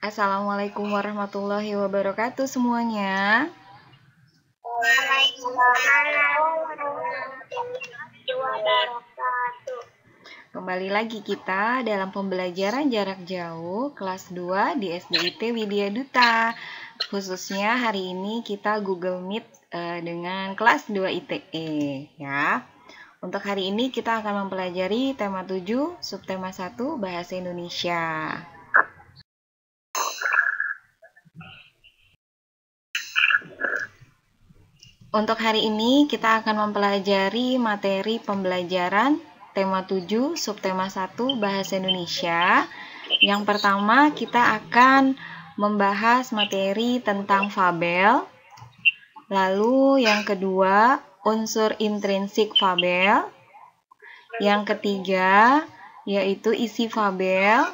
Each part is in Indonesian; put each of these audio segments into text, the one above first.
Assalamualaikum warahmatullahi wabarakatuh semuanya. Waalaikumsalam warahmatullahi wabarakatuh. Kembali lagi kita dalam pembelajaran jarak jauh kelas 2 di SDIT Widya Duta. Khususnya hari ini kita Google Meet dengan kelas 2 ITE ya. Untuk hari ini kita akan mempelajari tema 7, subtema 1 Bahasa Indonesia. Untuk hari ini kita akan mempelajari materi pembelajaran tema 7, subtema 1 Bahasa Indonesia. Yang pertama kita akan membahas materi tentang fabel. Lalu yang kedua, unsur intrinsik fabel. Yang ketiga, yaitu isi fabel.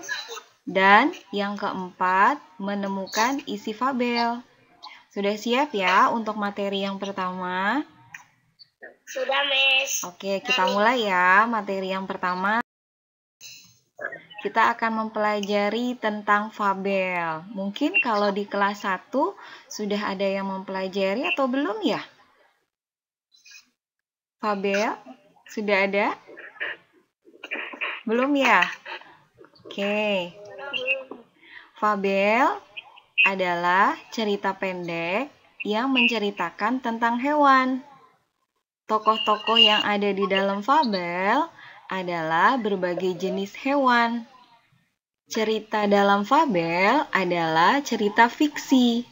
Dan yang keempat, menemukan isi fabel. Sudah siap ya untuk materi yang pertama? Sudah, Miss. Oke, kita mulai ya. Materi yang pertama, kita akan mempelajari tentang fabel. Mungkin kalau di kelas 1 sudah ada yang mempelajari atau belum ya? Fabel? Sudah ada? Belum ya? Oke. Fabel adalah cerita pendek yang menceritakan tentang hewan. Tokoh-tokoh yang ada di dalam fabel adalah berbagai jenis hewan. Cerita dalam fabel adalah cerita fiksi.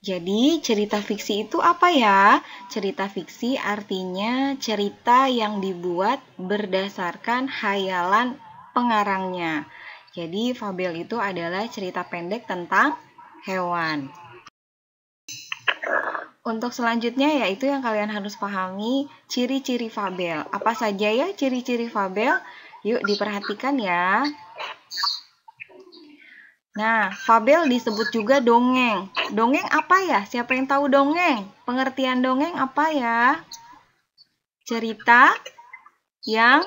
Jadi, cerita fiksi itu apa ya? Cerita fiksi artinya cerita yang dibuat berdasarkan hayalan pengarangnya. Jadi, fabel itu adalah cerita pendek tentang hewan. Untuk selanjutnya yaitu yang kalian harus pahami ciri-ciri fabel. Apa saja ya ciri-ciri fabel? Yuk diperhatikan ya. Nah, fabel disebut juga dongeng. Dongeng apa ya? Siapa yang tahu dongeng? Pengertian dongeng apa ya? Cerita yang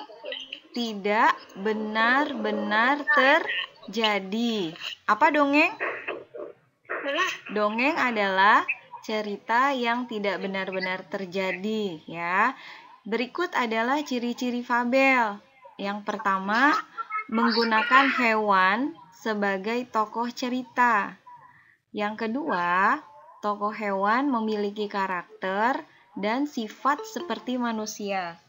tidak benar-benar terjadi. Apa dongeng? Dongeng adalah cerita yang tidak benar-benar terjadi ya. Berikut adalah ciri-ciri fabel. Yang pertama, menggunakan hewan sebagai tokoh cerita. Yang kedua, tokoh hewan memiliki karakter dan sifat seperti manusia.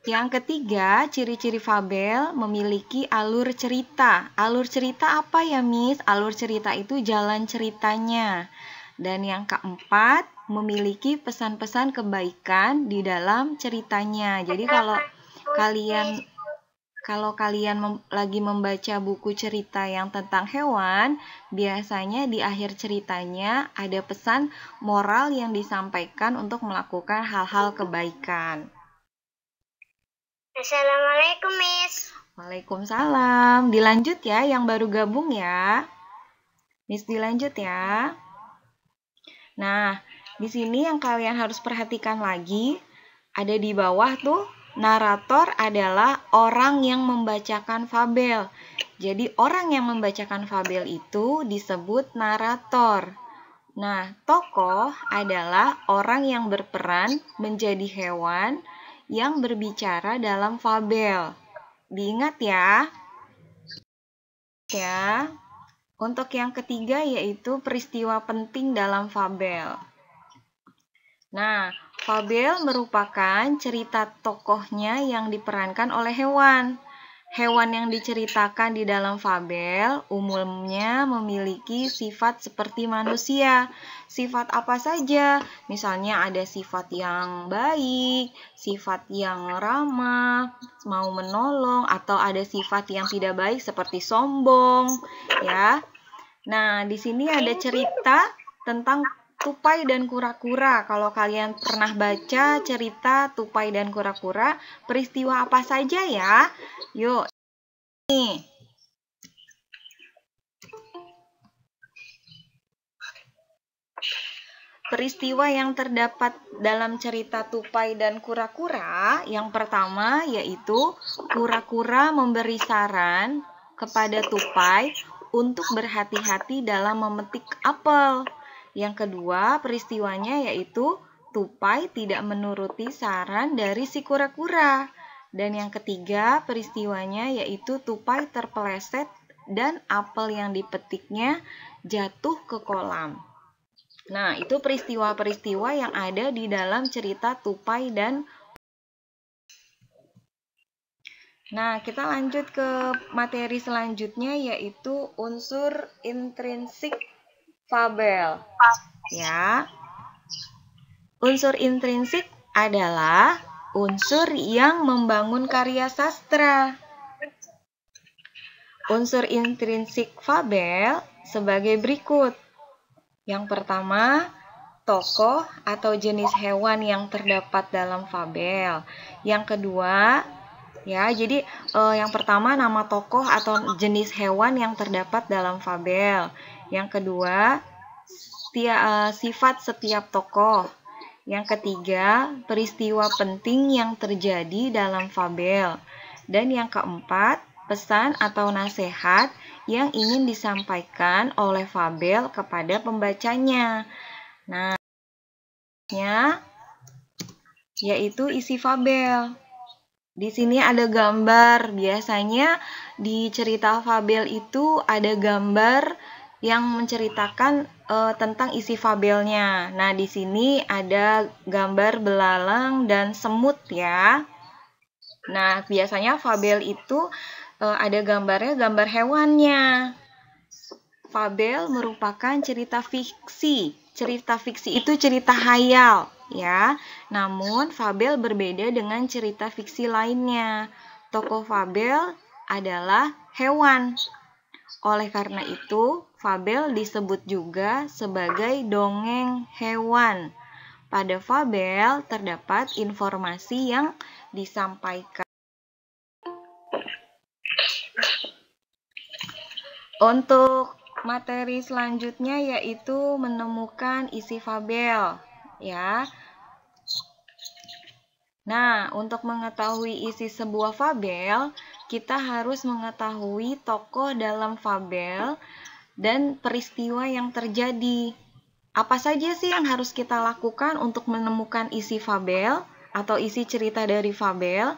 Yang ketiga, ciri-ciri fabel memiliki alur cerita. Alur cerita apa ya, Miss? Alur cerita itu jalan ceritanya. Dan yang keempat, memiliki pesan-pesan kebaikan di dalam ceritanya. Jadi kalau kalian lagi membaca buku cerita yang tentang hewan, biasanya di akhir ceritanya ada pesan moral yang disampaikan untuk melakukan hal-hal kebaikan. Assalamualaikum, Miss. Waalaikumsalam. Dilanjut ya yang baru gabung ya. Miss dilanjut ya. Nah, di sini yang kalian harus perhatikan lagi, ada di bawah tuh, narator adalah orang yang membacakan fabel. Jadi orang yang membacakan fabel itu disebut narator. Nah, tokoh adalah orang yang berperan menjadi hewan yang berbicara dalam fabel. Diingat ya. Untuk yang ketiga yaitu peristiwa penting dalam fabel. Nah, fabel merupakan cerita tokohnya yang diperankan oleh hewan. Hewan yang diceritakan di dalam fabel umumnya memiliki sifat seperti manusia. Sifat apa saja? Misalnya ada sifat yang baik, sifat yang ramah, mau menolong, atau ada sifat yang tidak baik seperti sombong, ya. Nah, di sini ada cerita tentang tupai dan kura-kura. Kalau kalian pernah baca cerita tupai dan kura-kura, peristiwa apa saja ya? Yuk. Nih. peristiwa yang terdapat dalam cerita tupai dan kura-kura, yang pertama yaitu kura-kura memberi saran kepada tupai untuk berhati-hati dalam memetik apel. Yang kedua, peristiwanya yaitu tupai tidak menuruti saran dari si kura-kura. Dan yang ketiga, peristiwanya yaitu tupai terpeleset dan apel yang dipetiknya jatuh ke kolam. Nah, itu peristiwa-peristiwa yang ada di dalam cerita tupai dan. Nah, kita lanjut ke materi selanjutnya yaitu unsur intrinsik fabel. Ya. Unsur intrinsik adalah unsur yang membangun karya sastra. Unsur intrinsik fabel sebagai berikut. Yang pertama, tokoh atau jenis hewan yang terdapat dalam fabel. Yang kedua, ya, jadi yang pertama nama tokoh atau jenis hewan yang terdapat dalam fabel. Yang kedua, sifat setiap tokoh. Yang ketiga, peristiwa penting yang terjadi dalam fabel. Dan yang keempat, pesan atau nasihat yang ingin disampaikan oleh fabel kepada pembacanya. Nah, yaitu isi fabel. Di sini ada gambar. Biasanya di cerita fabel itu ada gambar yang menceritakan tentang isi fabelnya. Nah, di sini ada gambar belalang dan semut ya. Nah, biasanya fabel itu ada gambarnya, gambar hewannya. Fabel merupakan cerita fiksi. Cerita fiksi itu cerita hayal, ya. Namun, fabel berbeda dengan cerita fiksi lainnya. Tokoh fabel adalah hewan. Oleh karena itu, fabel disebut juga sebagai dongeng hewan. Pada fabel terdapat informasi yang disampaikan. Untuk materi selanjutnya yaitu menemukan isi fabel, ya. Nah, untuk mengetahui isi sebuah fabel, kita harus mengetahui tokoh dalam fabel dan peristiwa yang terjadi. Apa saja sih yang harus kita lakukan untuk menemukan isi fabel atau isi cerita dari fabel?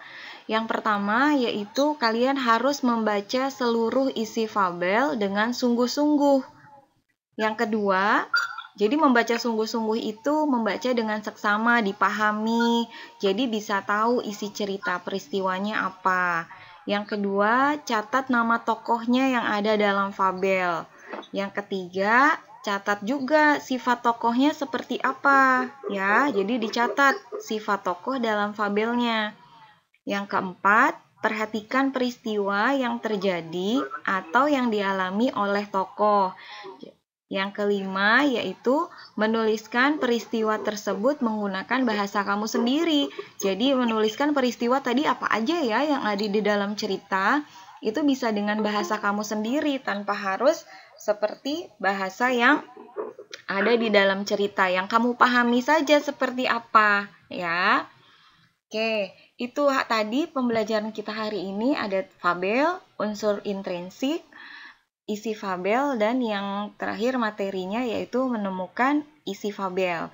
Yang pertama yaitu kalian harus membaca seluruh isi fabel dengan sungguh-sungguh. Yang kedua, jadi membaca sungguh-sungguh itu membaca dengan seksama, dipahami, jadi bisa tahu isi cerita peristiwanya apa. Yang kedua, catat nama tokohnya yang ada dalam fabel. Yang ketiga, catat juga sifat tokohnya seperti apa, ya. Jadi dicatat sifat tokoh dalam fabelnya. Yang keempat, perhatikan peristiwa yang terjadi atau yang dialami oleh tokoh. Yang kelima yaitu menuliskan peristiwa tersebut menggunakan bahasa kamu sendiri. Jadi menuliskan peristiwa tadi apa aja ya yang ada di dalam cerita, itu bisa dengan bahasa kamu sendiri tanpa harus seperti bahasa yang ada di dalam cerita yang kamu pahami saja seperti apa, ya. Oke, itu tadi pembelajaran kita hari ini. Ada fabel, unsur intrinsik, isi fabel, dan yang terakhir materinya yaitu menemukan isi fabel.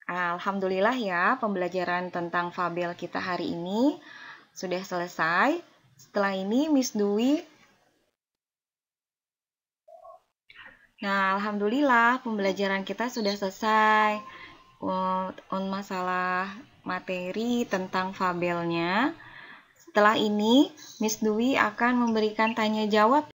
Nah, alhamdulillah ya, pembelajaran tentang fabel kita hari ini sudah selesai. Setelah ini Miss Dwi. Nah, alhamdulillah pembelajaran kita sudah selesai. Masalah materi tentang fabelnya. Setelah ini, Miss Dwi akan memberikan tanya jawab